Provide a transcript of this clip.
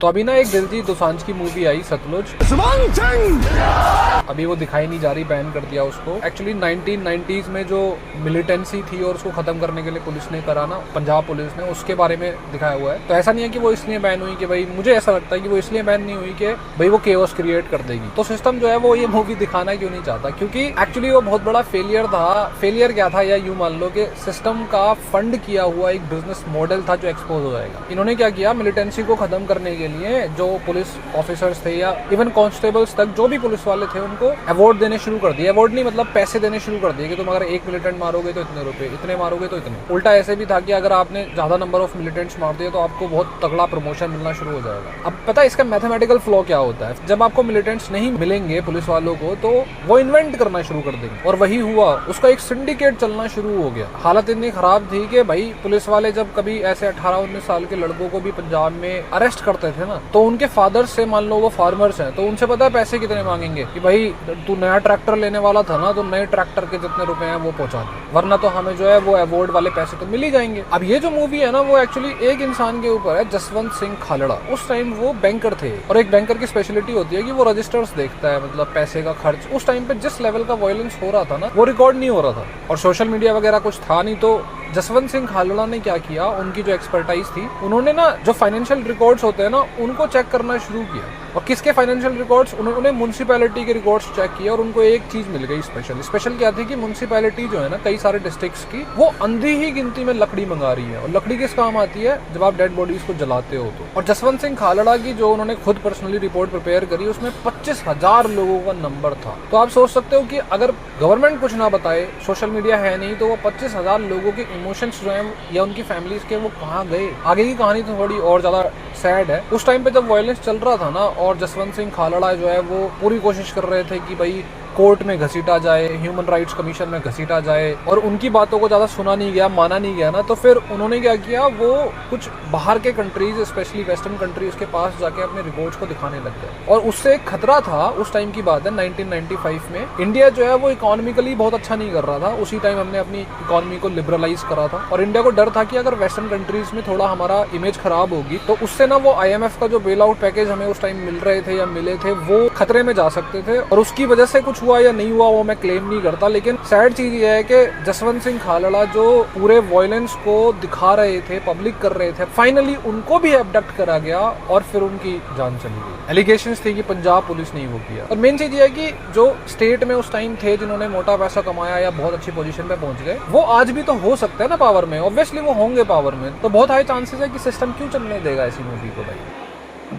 तो अभी ना एक दिलजीत दोसांझ की मूवी आई सतलुज, अभी वो दिखाई नहीं जा रही, बैन कर दिया उसको। एक्चुअली 1990s में जो मिलिटेंसी थी और उसको खत्म करने के लिए पुलिस ने करा ना, पंजाब पुलिस ने, उसके बारे में दिखाया हुआ है। तो ऐसा नहीं है कि वो इसलिए बैन हुई कि भाई, मुझे ऐसा लगता है कि वो इसलिए बैन नहीं हुई कि भाई वो केओस क्रिएट कर देगी। तो सिस्टम जो है वो ये मूवी दिखाना क्यों नहीं चाहता, क्योंकि एक्चुअली वो बहुत बड़ा फेलियर था। फेलियर क्या था, या यूं मान लो कि सिस्टम का फंड किया हुआ एक बिजनेस मॉडल था जो एक्सपोज हो जाएगा। इन्होंने क्या किया, मिलिटेंसी को खत्म करने के लिए जो पुलिस ऑफिसर्स थे या इवन कांस्टेबल्स तक जो भी पुलिस वाले थे उनको अवार्ड देने शुरू कर दिए। अवार्ड नहीं मतलब पैसे देने शुरू कर दिए कि तुम अगर एक मिलिटेंट मारोगे तो इतने रुपए, इतने मारोगे तो इतने। उल्टा ऐसे भी था कि अगर आपने ज्यादा नंबर ऑफ मिलिटेंट्स मार दिए तो आपको बहुत तगड़ा प्रमोशन मिलना शुरू हो जाएगा। अब पता है इसका मैथमेटिकल फ्लॉ क्या होता है, जब आपको मिलिटेंट्स नहीं मिलेंगे पुलिस वालों को तो वो इन्वेंट करना शुरू कर देंगे, और वही हुआ। उसका एक सिंडिकेट चलना शुरू हो गया। हालत इतनी खराब थी कि भाई पुलिस वाले जब कभी ऐसे 18-19 साल के लड़कों को भी पंजाब में अरेस्ट करते थे ना, तो उनके फादर से, मान लो वो फार्मर्स हैं, तो उनसे पता है पैसे कितने मांगेंगे कि भाई तू नया ट्रैक्टर लेने वाला था ना, तो नए ट्रैक्टर के जितने रुपए हैं वो पहुंचा दे, वरना तो हमें जो है वो अवार्ड वाले पैसे तो मिल ही जाएंगे। अब ये जो मूवी है ना, वो एक्चुअली एक इंसान के ऊपर है, जसवंत सिंह खालड़ा। उस टाइम वो बैंकर थे, और एक बैंकर की स्पेशलिटी होती है कि वो रजिस्टर्स देखता है, मतलब पैसे का खर्च। उस टाइम पे जिस लेवल का वायलेंस हो रहा था ना, वो रिकॉर्ड नहीं हो रहा था, और सोशल मीडिया वगैरह कुछ था नहीं। तो जसवंत सिंह खालड़ा ने क्या किया, उनकी जो एक्सपर्टाइज थी, उन्होंने ना जो फाइनेंशियल रिकॉर्ड्स होते हैं ना, उनको चेक करना शुरू किया। और किसके फाइनेंशियल रिकॉर्ड्स, उन्होंने म्युनिसिपैलिटी के रिकॉर्ड्स चेक किया, और उनको एक चीज मिल गई स्पेशल क्या थी कि म्युनिसिपैलिटी जो है ना, कई सारे डिस्ट्रिक्ट्स की, वो अंधी ही गिनती में लकड़ी मंगा रही है। और लकड़ी किस काम आती है, जब आप डेड बॉडीज को जलाते हो तो। और जसवंत सिंह खालड़ा की जो उन्होंने खुद पर्सनली रिपोर्ट प्रिपेयर करी, उसमें 25,000 लोगों का नंबर था। तो आप सोच सकते हो कि अगर गवर्नमेंट कुछ ना बताए, सोशल मीडिया है नहीं, तो वो 25,000 लोगों के इमोशंस जो है या उनकी फैमिलीज के, वो कहाँ गए। आगे की कहानी तो थोड़ी और ज्यादा सैड है। उस टाइम पे जब वायलेंस चल रहा था ना, और जसवंत सिंह खालड़ा जो है वो पूरी कोशिश कर रहे थे कि भाई कोर्ट में घसीटा जाए, ह्यूमन राइट्स कमीशन में घसीटा जाए, और उनकी बातों को ज्यादा सुना नहीं गया, माना नहीं गया ना, तो फिर उन्होंने क्या किया, वो कुछ बाहर के कंट्रीज, स्पेशली वेस्टर्न कंट्रीज के पास जाके अपने रिपोर्ट्स को दिखाने लग गए। और उससे एक खतरा था, उस टाइम की बात है 1995 में, इंडिया जो है वो इकोनॉमिकली बहुत अच्छा नहीं कर रहा था। उसी टाइम हमने अपनी इकोनॉमी को लिबरलाइज करा था, और इंडिया को डर था कि अगर वेस्टर्न कंट्रीज में थोड़ा हमारा इमेज खराब होगी तो उससे ना वो IMF का जो बेल आउट पैकेज हमें उस टाइम मिल रहे थे या मिले थे, वो खतरे में जा सकते थे। और उसकी वजह से कुछ हुआ या नहीं हुआ वो मैं क्लेम नहीं करता, लेकिन सैड चीज ये है कि जसवंत सिंह खालड़ा जो पूरे वायलेंस को दिखा रहे थे, पब्लिक कर रहे थे, फाइनली उनको भी अबडक्ट करा गया, और फिर उनकी जान चली गई। एलिगेशंस थे कि पंजाब पुलिस ने वो किया। और मेन चीज ये है कि जो स्टेट में उस टाइम थे, जिन्होंने मोटा पैसा कमाया या बहुत अच्छी पोजीशन पे पहुंच गए, वो आज भी तो हो सकते हैं ना पावर में, ऑब्वियसली वो होंगे पावर में। तो बहुत हाई चांसेस है कि सिस्टम क्यों चलने देगा ऐसी मूवी को भाई।